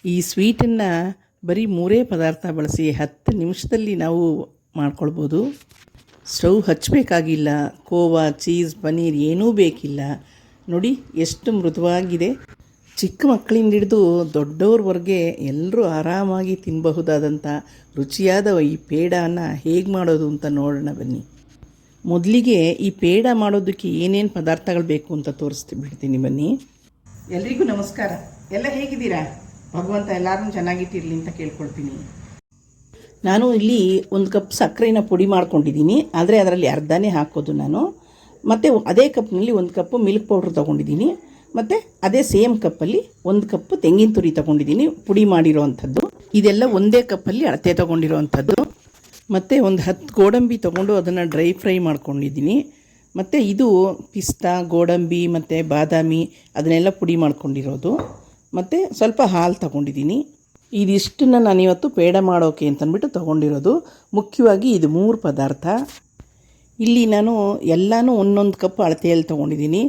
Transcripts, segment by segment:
ಈ ಸ್ವೀಟನ್ನು ಬರೀ 3 ಪದಾರ್ಥ ಬಳಸಿ 10 ನಿಮಿಷದಲ್ಲಿ ನಾವು ಮಾಡ್ಕೊಳ್ಬೋದು. ಸ್ಟವ್ ಹಚ್ಚಬೇಕಾಗಿಲ್ಲ, ಕೋವಾ, ಚೀಸ್, ಪನ್ನೀರ್ ಏನೂ ಬೇಕಿಲ್ಲ. ನೋಡಿ ಎಷ್ಟು ಮೃದುವಾಗಿದೆ. ಚಿಕ್ಕ ಮಕ್ಕಳಿಂದ ಹಿಡಿದು ದೊಡ್ಡವ್ರವರೆಗೆ ಎಲ್ಲರೂ ಆರಾಮಾಗಿ ತಿನ್ನಬಹುದಾದಂಥ ರುಚಿಯಾದ ಈ ಪೇಡಾನ ಹೇಗೆ ಮಾಡೋದು ಅಂತ ನೋಡೋಣ ಬನ್ನಿ. ಮೊದಲಿಗೆ ಈ ಪೇಡ ಮಾಡೋದಕ್ಕೆ ಏನೇನು ಪದಾರ್ಥಗಳು ಬೇಕು ಅಂತ ಬಿಡ್ತೀನಿ ಬನ್ನಿ. ಎಲ್ರಿಗೂ ನಮಸ್ಕಾರ. ಎಲ್ಲ ಹೇಗಿದ್ದೀರಾ? ಭಗವಂತ ಎಲ್ಲರೂ ಚೆನ್ನಾಗಿಟ್ಟಿರಲಿ ಅಂತ ಕೇಳ್ಕೊಳ್ತೀನಿ. ನಾನು ಇಲ್ಲಿ 1 ಕಪ್ ಸಕ್ಕರೆನ ಪುಡಿ ಮಾಡ್ಕೊಂಡಿದ್ದೀನಿ, ಆದರೆ ಅದರಲ್ಲಿ ಅರ್ಧನೇ ಹಾಕೋದು ನಾನು. ಮತ್ತು ಅದೇ ಕಪ್ನಲ್ಲಿ 1 ಕಪ್ಪು ಮಿಲ್ಕ್ ಪೌಡ್ರ್ ತೊಗೊಂಡಿದ್ದೀನಿ. ಮತ್ತು ಅದೇ ಸೇಮ್ ಕಪ್ಪಲ್ಲಿ 1 ಕಪ್ಪು ತೆಂಗಿನ ತುರಿ ತೊಗೊಂಡಿದ್ದೀನಿ, ಪುಡಿ ಮಾಡಿರೋ ಅಂಥದ್ದು. ಇದೆಲ್ಲ ಒಂದೇ ಕಪ್ಪಲ್ಲಿ ಅಳತೆ ತೊಗೊಂಡಿರೋ ಅಂಥದ್ದು. ಮತ್ತು ಒಂದು 10 ಗೋಡಂಬಿ ತೊಗೊಂಡು ಅದನ್ನು ಡ್ರೈ ಫ್ರೈ ಮಾಡ್ಕೊಂಡಿದ್ದೀನಿ. ಮತ್ತು ಇದು ಪಿಸ್ತಾ, ಗೋಡಂಬಿ ಮತ್ತು ಬಾದಾಮಿ ಅದನ್ನೆಲ್ಲ ಪುಡಿ ಮಾಡ್ಕೊಂಡಿರೋದು. ಮತ್ತು ಸ್ವಲ್ಪ ಹಾಲು ತೊಗೊಂಡಿದ್ದೀನಿ. ಇದಿಷ್ಟನ್ನು ನಾನಿವತ್ತು ಪೇಡ ಮಾಡೋಕೆ ಅಂತಂದ್ಬಿಟ್ಟು ತೊಗೊಂಡಿರೋದು. ಮುಖ್ಯವಾಗಿ ಇದು 3 ಪದಾರ್ಥ. ಇಲ್ಲಿ ನಾನು ಎಲ್ಲನೂ 1 ಕಪ್ ಅಳತೆಯಲ್ಲಿ ತೊಗೊಂಡಿದ್ದೀನಿ.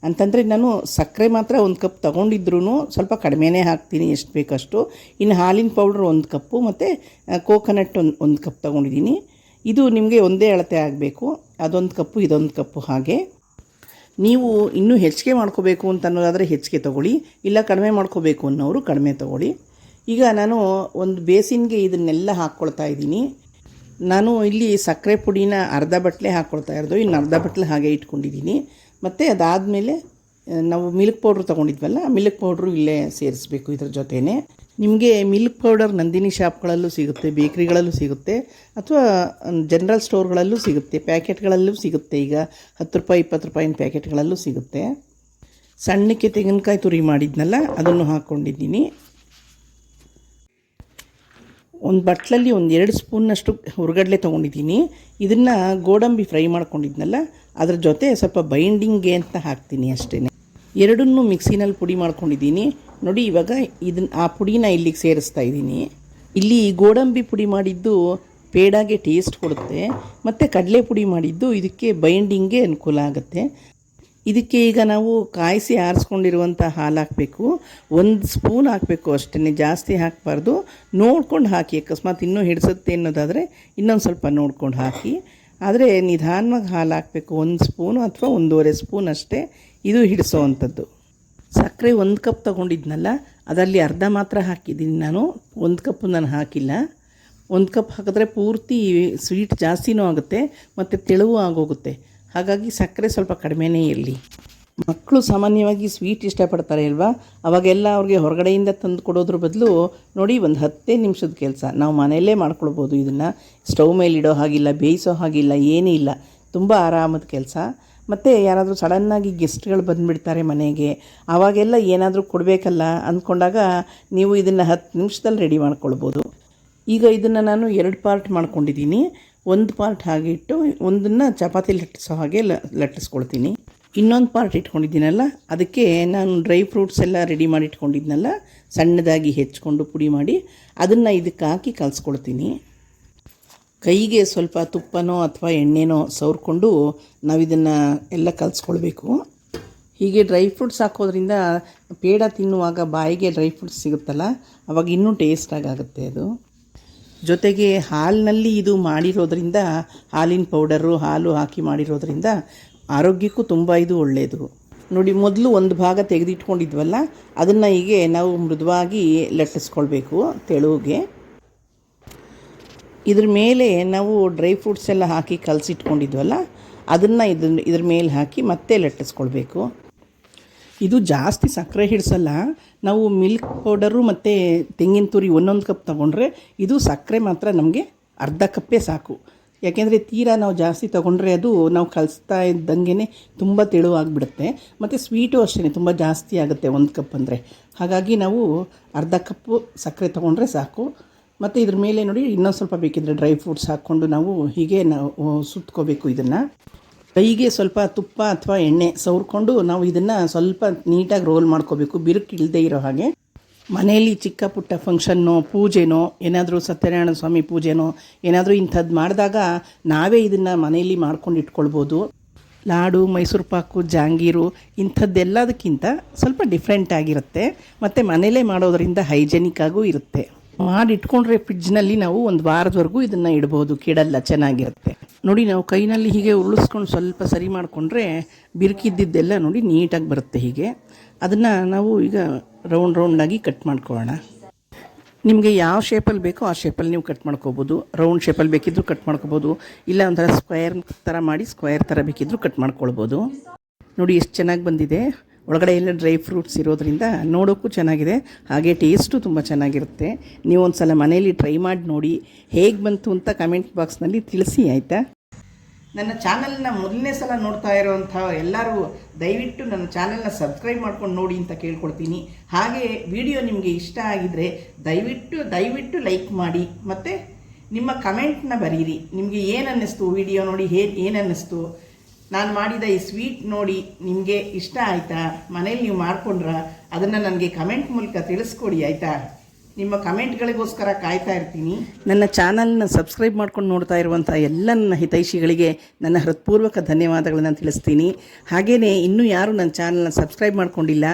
ಅಂತಂದರೆ ನಾನು ಸಕ್ಕರೆ ಮಾತ್ರ 1 ಕಪ್ ತೊಗೊಂಡಿದ್ರೂ ಸ್ವಲ್ಪ ಕಡಿಮೆನೇ ಹಾಕ್ತೀನಿ, ಎಷ್ಟು ಬೇಕಷ್ಟು. ಇನ್ನು ಹಾಲಿನ ಪೌಡ್ರ್ 1 ಕಪ್ಪು ಮತ್ತು ಕೋಕೋನಟ್ 1 ಕಪ್ ತೊಗೊಂಡಿದ್ದೀನಿ. ಇದು ನಿಮಗೆ ಒಂದೇ ಅಳತೆ ಆಗಬೇಕು. ಅದೊಂದು ಕಪ್ಪು, ಇದೊಂದು ಕಪ್ಪು. ಹಾಗೆ ನೀವು ಇನ್ನೂ ಹೆಚ್ಚಿಗೆ ಮಾಡ್ಕೋಬೇಕು ಅಂತ ಅನ್ನೋದಾದರೆ ಹೆಚ್ಚಿಗೆ ತೊಗೊಳ್ಳಿ, ಇಲ್ಲ ಕಡಿಮೆ ಮಾಡ್ಕೋಬೇಕು ಅನ್ನೋರು ಕಡಿಮೆ ತೊಗೊಳ್ಳಿ. ಈಗ ನಾನು ಒಂದು ಬೇಸಿನ್ಗೆ ಇದನ್ನೆಲ್ಲ ಹಾಕ್ಕೊಳ್ತಾ ಇದ್ದೀನಿ. ನಾನು ಇಲ್ಲಿ ಸಕ್ಕರೆ ಪುಡಿನ ಅರ್ಧ ಬಟ್ಲೆ ಹಾಕ್ಕೊಳ್ತಾ ಇರೋದು, ಇನ್ನು ಅರ್ಧ ಬಟ್ಲೆ ಹಾಗೆ ಇಟ್ಕೊಂಡಿದ್ದೀನಿ. ಮತ್ತು ಅದಾದಮೇಲೆ ನಾವು ಮಿಲ್ಕ್ ಪೌಡ್ರ್ ತೊಗೊಂಡಿದ್ವಲ್ಲ, ಮಿಲ್ಕ್ ಪೌಡ್ರು ಇಲ್ಲೇ ಸೇರಿಸ್ಬೇಕು ಇದ್ರ ಜೊತೆಯೇ. ನಿಮಗೆ ಮಿಲ್ಕ್ ಪೌಡರ್ ನಂದಿನಿ ಶಾಪ್ಗಳಲ್ಲೂ ಸಿಗುತ್ತೆ, ಬೇಕ್ರಿಗಳಲ್ಲೂ ಸಿಗುತ್ತೆ, ಅಥವಾ ಜನರಲ್ ಸ್ಟೋರ್ಗಳಲ್ಲೂ ಸಿಗುತ್ತೆ, ಪ್ಯಾಕೆಟ್ಗಳಲ್ಲೂ ಸಿಗುತ್ತೆ. ಈಗ 10 ರೂಪಾಯಿ 20 ರೂಪಾಯಿನ ಪ್ಯಾಕೆಟ್ಗಳಲ್ಲೂ ಸಿಗುತ್ತೆ. ಸಣ್ಣಕ್ಕೆ ತೆಂಗಿನಕಾಯಿ ತುರಿ ಮಾಡಿದ್ನಲ್ಲ ಅದನ್ನು ಹಾಕ್ಕೊಂಡಿದ್ದೀನಿ. ಒಂದು ಬಟ್ಲಲ್ಲಿ 2 ಸ್ಪೂನ್ನಷ್ಟು ಹುರ್ಗಡ್ಲೆ ತೊಗೊಂಡಿದ್ದೀನಿ. ಇದನ್ನು ಗೋಡಂಬಿ ಫ್ರೈ ಮಾಡ್ಕೊಂಡಿದ್ನಲ್ಲ ಅದ್ರ ಜೊತೆ ಸ್ವಲ್ಪ ಬೈಂಡಿಂಗ್ಗೆ ಅಂತ ಹಾಕ್ತೀನಿ ಅಷ್ಟೇ. ಎರಡನ್ನೂ ಮಿಕ್ಸಿನಲ್ಲಿ ಪುಡಿ ಮಾಡ್ಕೊಂಡಿದ್ದೀನಿ. ನೋಡಿ, ಇವಾಗ ಆ ಪುಡಿನ ಇಲ್ಲಿಗೆ ಸೇರಿಸ್ತಾ ಇದ್ದೀನಿ. ಇಲ್ಲಿ ಗೋಡಂಬಿ ಪುಡಿ ಮಾಡಿದ್ದು ಪೇಡಾಗೆ ಟೇಸ್ಟ್ ಕೊಡುತ್ತೆ, ಮತ್ತು ಕಡಲೆ ಪುಡಿ ಮಾಡಿದ್ದು ಇದಕ್ಕೆ ಬೈಂಡಿಂಗ್ಗೆ ಅನುಕೂಲ ಆಗುತ್ತೆ. ಇದಕ್ಕೆ ಈಗ ನಾವು ಕಾಯಿಸಿ ಆರಿಸ್ಕೊಂಡಿರುವಂಥ ಹಾಲು ಹಾಕಬೇಕು. 1 ಸ್ಪೂನ್ ಹಾಕಬೇಕು ಅಷ್ಟೇ, ಜಾಸ್ತಿ ಹಾಕಬಾರ್ದು. ನೋಡ್ಕೊಂಡು ಹಾಕಿ, ಅಕಸ್ಮಾತ್ ಇನ್ನೂ ಹಿಡಿಸುತ್ತೆ ಅನ್ನೋದಾದರೆ ಇನ್ನೊಂದು ಸ್ವಲ್ಪ ನೋಡ್ಕೊಂಡು ಹಾಕಿ. ಆದರೆ ನಿಧಾನವಾಗಿ ಹಾಲು ಹಾಕಬೇಕು. 1 ಸ್ಪೂನು ಅಥವಾ 1.5 ಸ್ಪೂನ್ ಅಷ್ಟೇ ಇದು ಹಿಡಿಸೋ ಅಂಥದ್ದು. ಸಕ್ಕರೆ 1 ಕಪ್ ತೊಗೊಂಡಿದ್ನಲ್ಲ ಅದರಲ್ಲಿ ಅರ್ಧ ಮಾತ್ರ ಹಾಕಿದ್ದೀನಿ ನಾನು, 1 ಕಪ್ಪು ನಾನು ಹಾಕಿಲ್ಲ. 1 ಕಪ್ ಹಾಕಿದ್ರೆ ಪೂರ್ತಿ ಸ್ವೀಟ್ ಜಾಸ್ತಿನೂ ಆಗುತ್ತೆ ಮತ್ತು ತೆಳುವು ಆಗೋಗುತ್ತೆ. ಹಾಗಾಗಿ ಸಕ್ಕರೆ ಸ್ವಲ್ಪ ಕಡಿಮೆನೇ ಇರಲಿ. ಮಕ್ಕಳು ಸಾಮಾನ್ಯವಾಗಿ ಸ್ವೀಟ್ ಇಷ್ಟಪಡ್ತಾರೆ ಅಲ್ವಾ? ಅವಾಗೆಲ್ಲ ಅವ್ರಿಗೆ ಹೊರಗಡೆಯಿಂದ ತಂದು ಕೊಡೋದ್ರ ಬದಲು ನೋಡಿ, ಒಂದು 10 ನಿಮಿಷದ ಕೆಲಸ ನಾವು ಮನೆಯಲ್ಲೇ ಮಾಡ್ಕೊಳ್ಬೋದು. ಇದನ್ನು ಸ್ಟವ್ ಮೇಲಿಡೋ ಹಾಗಿಲ್ಲ, ಬೇಯಿಸೋ ಹಾಗಿಲ್ಲ, ಏನೂ ಇಲ್ಲ. ತುಂಬ ಆರಾಮದ ಕೆಲಸ. ಮತ್ತು ಯಾರಾದರೂ ಸಡನ್ನಾಗಿ ಗೆಸ್ಟ್ಗಳು ಬಂದುಬಿಡ್ತಾರೆ ಮನೆಗೆ, ಆವಾಗೆಲ್ಲ ಏನಾದರೂ ಕೊಡಬೇಕಲ್ಲ ಅಂದ್ಕೊಂಡಾಗ ನೀವು ಇದನ್ನು 10 ನಿಮಿಷದಲ್ಲಿ ರೆಡಿ ಮಾಡ್ಕೊಳ್ಬೋದು. ಈಗ ಇದನ್ನು ನಾನು 2 ಪಾರ್ಟ್ ಮಾಡ್ಕೊಂಡಿದ್ದೀನಿ. 1 ಪಾರ್ಟ್ ಹಾಗೆ ಇಟ್ಟು ಒಂದನ್ನು ಚಪಾತಿ ಲಟ್ಟಿಸೋ ಹಾಗೆ ಲಟ್ಟಿಸ್ಕೊಳ್ತೀನಿ. ಇನ್ನೊಂದು ಪಾರ್ಟ್ ಇಟ್ಕೊಂಡಿದ್ದೀನಲ್ಲ ಅದಕ್ಕೆ ನಾನು ಡ್ರೈ ಫ್ರೂಟ್ಸ್ ಎಲ್ಲ ರೆಡಿ ಮಾಡಿ ಇಟ್ಕೊಂಡಿದ್ನಲ್ಲ, ಸಣ್ಣದಾಗಿ ಹೆಚ್ಕೊಂಡು ಪುಡಿ ಮಾಡಿ ಅದನ್ನು ಇದಕ್ಕೆ ಹಾಕಿ ಕಲಿಸ್ಕೊಳ್ತೀನಿ. ಕೈಗೆ ಸ್ವಲ್ಪ ತುಪ್ಪನೋ ಅಥವಾ ಎಣ್ಣೆನೋ ಸವರ್ಕೊಂಡು ನಾವು ಇದನ್ನು ಎಲ್ಲ ಕಲಿಸ್ಕೊಳ್ಬೇಕು. ಹೀಗೆ ಡ್ರೈ ಫ್ರೂಟ್ಸ್ ಹಾಕೋದ್ರಿಂದ ಪೇಡ ತಿನ್ನುವಾಗ ಬಾಯಿಗೆ ಡ್ರೈ ಫ್ರೂಟ್ಸ್ ಸಿಗುತ್ತಲ್ಲ, ಆವಾಗ ಇನ್ನೂ ಟೇಸ್ಟಾಗುತ್ತೆ ಅದು. ಜೊತೆಗೆ ಹಾಲಿನಲ್ಲಿ ಇದು ಮಾಡಿರೋದ್ರಿಂದ, ಹಾಲಿನ ಪೌಡರು ಹಾಲು ಹಾಕಿ ಮಾಡಿರೋದ್ರಿಂದ ಆರೋಗ್ಯಕ್ಕೂ ತುಂಬ ಇದು ಒಳ್ಳೆಯದು. ನೋಡಿ, ಮೊದಲು ಒಂದು ಭಾಗ ತೆಗೆದಿಟ್ಕೊಂಡಿದ್ವಲ್ಲ ಅದನ್ನು ಹೀಗೆ ನಾವು ಮೃದುವಾಗಿ ಲಟ್ಟಿಸ್ಕೊಳ್ಬೇಕು ತೆಳುವಿಗೆ. ಇದ್ರ ಮೇಲೆ ನಾವು ಡ್ರೈ ಫ್ರೂಟ್ಸ್ ಎಲ್ಲ ಹಾಕಿ ಕಲಸಿಟ್ಕೊಂಡಿದ್ವಲ್ಲ ಅದನ್ನು ಇದ್ರ ಮೇಲೆ ಹಾಕಿ ಮತ್ತೆ ಲಟ್ಟಿಸ್ಕೊಳ್ಬೇಕು. ಇದು ಜಾಸ್ತಿ ಸಕ್ಕರೆ ಹಿಡಿಸಲ್ಲ. ನಾವು ಮಿಲ್ಕ್ ಪೌಡರು ಮತ್ತು ತೆಂಗಿನ ತುರಿ 1 ಕಪ್ ತೊಗೊಂಡ್ರೆ ಇದು ಸಕ್ಕರೆ ಮಾತ್ರ ನಮಗೆ ಅರ್ಧ ಕಪ್ಪೇ ಸಾಕು. ಯಾಕೆಂದರೆ ತೀರಾ ನಾವು ಜಾಸ್ತಿ ತೊಗೊಂಡ್ರೆ ಅದು ನಾವು ಕಲಿಸ್ತಾ ಇದ್ದಂಗೆ ತುಂಬ ತೆಳುವಾಗಿಬಿಡುತ್ತೆ. ಮತ್ತು ಸ್ವೀಟು ಅಷ್ಟೇ ತುಂಬ ಜಾಸ್ತಿ ಆಗುತ್ತೆ 1 ಕಪ್ ಅಂದರೆ. ಹಾಗಾಗಿ ನಾವು ಅರ್ಧ ಕಪ್ಪು ಸಕ್ಕರೆ ತೊಗೊಂಡ್ರೆ ಸಾಕು. ಮತ್ತು ಇದ್ರ ಮೇಲೆ ನೋಡಿ, ಇನ್ನೊಂದು ಸ್ವಲ್ಪ ಬೇಕಿದ್ದರೆ ಡ್ರೈ ಫ್ರೂಟ್ಸ್ ಹಾಕ್ಕೊಂಡು ನಾವು ಹೀಗೆ ಸುತ್ಕೋಬೇಕು. ಇದನ್ನು ಕೈಗೆ ಸ್ವಲ್ಪ ತುಪ್ಪ ಅಥವಾ ಎಣ್ಣೆ ಸವರ್ಕೊಂಡು ನಾವು ಇದನ್ನು ಸ್ವಲ್ಪ ನೀಟಾಗಿ ರೋಲ್ ಮಾಡ್ಕೋಬೇಕು, ಬಿರುಕು ಇಲ್ಲದೆ ಇರೋ ಹಾಗೆ. ಮನೆಯಲ್ಲಿ ಚಿಕ್ಕ ಪುಟ್ಟ ಫಂಕ್ಷನ್ನೋ ಪೂಜೆನೋ ಏನಾದರೂ ಸತ್ಯನಾರಾಯಣ ಸ್ವಾಮಿ ಪೂಜೆನೋ ಏನಾದರೂ ಇಂಥದ್ದು ಮಾಡಿದಾಗ ನಾವೇ ಇದನ್ನು ಮನೆಯಲ್ಲಿ ಮಾಡ್ಕೊಂಡು ಇಟ್ಕೊಳ್ಬೋದು. ಲಾಡು, ಮೈಸೂರು ಪಾಕು, ಜಾಂಗೀರು ಇಂಥದ್ದೆಲ್ಲದಕ್ಕಿಂತ ಸ್ವಲ್ಪ ಡಿಫ್ರೆಂಟ್ ಆಗಿರುತ್ತೆ ಮತ್ತು ಮನೇಲೇ ಮಾಡೋದರಿಂದ ಹೈಜೆನಿಕ್ ಆಗೂ ಇರುತ್ತೆ. ಮಾಡಿಟ್ಕೊಂಡ್ರೆ ಫ್ರಿಡ್ಜ್ನಲ್ಲಿ ನಾವು ಒಂದು ವಾರದವರೆಗೂ ಇದನ್ನು ಇಡ್ಬೋದು, ಕೆಡಲ್ಲ, ಚೆನ್ನಾಗಿರುತ್ತೆ. ನೋಡಿ, ನಾವು ಕೈನಲ್ಲಿ ಹೀಗೆ ಉರುಳಿಸ್ಕೊಂಡು ಸ್ವಲ್ಪ ಸರಿ ಮಾಡಿಕೊಂಡ್ರೆ ಬಿರುಕಿದ್ದಿದ್ದೆಲ್ಲ ನೋಡಿ ನೀಟಾಗಿ ಬರುತ್ತೆ. ಹೀಗೆ ಅದನ್ನು ನಾವು ಈಗ ರೌಂಡಾಗಿ ಕಟ್ ಮಾಡ್ಕೊಳ್ಳೋಣ. ನಿಮಗೆ ಯಾವ ಶೇಪಲ್ಲಿ ಬೇಕೋ ಆ ಶೇಪಲ್ಲಿ ನೀವು ಕಟ್ ಮಾಡ್ಕೋಬೋದು. ರೌಂಡ್ ಶೇಪಲ್ಲಿ ಬೇಕಿದ್ದರೂ ಕಟ್ ಮಾಡ್ಕೋಬೋದು, ಇಲ್ಲ ಒಂಥರ ಸ್ಕ್ವೇರ್ ಥರ ಮಾಡಿ ಸ್ಕ್ವೇರ್ ಥರ ಬೇಕಿದ್ದರೂ ಕಟ್ ಮಾಡ್ಕೊಳ್ಬೋದು. ನೋಡಿ ಎಷ್ಟು ಚೆನ್ನಾಗಿ ಬಂದಿದೆ. ಒಳಗಡೆ ಎಲ್ಲ ಡ್ರೈ ಫ್ರೂಟ್ಸ್ ಇರೋದ್ರಿಂದ ನೋಡೋಕ್ಕೂ ಚೆನ್ನಾಗಿದೆ, ಹಾಗೆ ಟೇಸ್ಟು ತುಂಬ ಚೆನ್ನಾಗಿರುತ್ತೆ. ನೀವು ಒಂದು ಸಲ ಮನೇಲಿ ಟ್ರೈ ಮಾಡಿ ನೋಡಿ, ಹೇಗೆ ಬಂತು ಅಂತ ಕಮೆಂಟ್ ಬಾಕ್ಸ್ನಲ್ಲಿ ತಿಳಿಸಿ, ಆಯಿತಾ? ನನ್ನ ಚಾನಲ್ನ ಮೊದಲನೇ ಸಲ ನೋಡ್ತಾ ಇರೋವಂಥ ಎಲ್ಲರೂ ದಯವಿಟ್ಟು ನನ್ನ ಚಾನಲ್ನ ಸಬ್ಸ್ಕ್ರೈಬ್ ಮಾಡ್ಕೊಂಡು ನೋಡಿ ಅಂತ ಕೇಳ್ಕೊಳ್ತೀನಿ. ಹಾಗೆ ವಿಡಿಯೋ ನಿಮಗೆ ಇಷ್ಟ ಆಗಿದರೆ ದಯವಿಟ್ಟು ಲೈಕ್ ಮಾಡಿ ಮತ್ತು ನಿಮ್ಮ ಕಮೆಂಟ್ನ ಬರೀರಿ. ನಿಮಗೆ ಏನು ಅನ್ನಿಸ್ತು ವಿಡಿಯೋ ನೋಡಿ, ಏನು ಅನ್ನಿಸ್ತು, ನಾನು ಮಾಡಿದ ಈ ಸ್ವೀಟ್ ನೋಡಿ ನಿಮಗೆ ಇಷ್ಟ ಆಯಿತಾ, ಮನೇಲಿ ನೀವು ಮಾಡಿಕೊಂಡ್ರ ಅದನ್ನು ನನಗೆ ಕಮೆಂಟ್ ಮೂಲಕ ತಿಳಿಸ್ಕೊಡಿ, ಆಯಿತಾ? ನಿಮ್ಮ ಕಮೆಂಟ್ಗಳಿಗೋಸ್ಕರ ಕಾಯ್ತಾ ಇರ್ತೀನಿ. ನನ್ನ ಚಾನಲ್ನ ಸಬ್ಸ್ಕ್ರೈಬ್ ಮಾಡ್ಕೊಂಡು ನೋಡ್ತಾ ಇರುವಂಥ ಎಲ್ಲ ನನ್ನ ಹಿತೈಷಿಗಳಿಗೆ ನನ್ನ ಹೃತ್ಪೂರ್ವಕ ಧನ್ಯವಾದಗಳನ್ನು ತಿಳಿಸ್ತೀನಿ. ಹಾಗೆಯೇ ಇನ್ನೂ ಯಾರು ನನ್ನ ಚಾನಲ್ನ ಸಬ್ಸ್ಕ್ರೈಬ್ ಮಾಡ್ಕೊಂಡಿಲ್ಲ,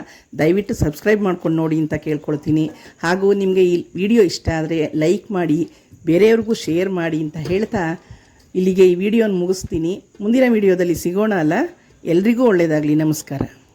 ದಯವಿಟ್ಟು ಸಬ್ಸ್ಕ್ರೈಬ್ ಮಾಡ್ಕೊಂಡು ನೋಡಿ ಅಂತ ಕೇಳ್ಕೊಳ್ತೀನಿ. ಹಾಗೂ ನಿಮಗೆ ಈ ವಿಡಿಯೋ ಇಷ್ಟ ಆದರೆ ಲೈಕ್ ಮಾಡಿ, ಬೇರೆಯವ್ರಿಗೂ ಶೇರ್ ಮಾಡಿ ಅಂತ ಹೇಳ್ತಾ ಇಲ್ಲಿಗೆ ಈ ವಿಡಿಯೋನ ಮುಗಿಸ್ತೀನಿ. ಮುಂದಿನ ವಿಡಿಯೋದಲ್ಲಿ ಸಿಗೋಣ ಅಲ್ಲ? ಎಲ್ರಿಗೂ ಒಳ್ಳೆಯದಾಗಲಿ. ನಮಸ್ಕಾರ.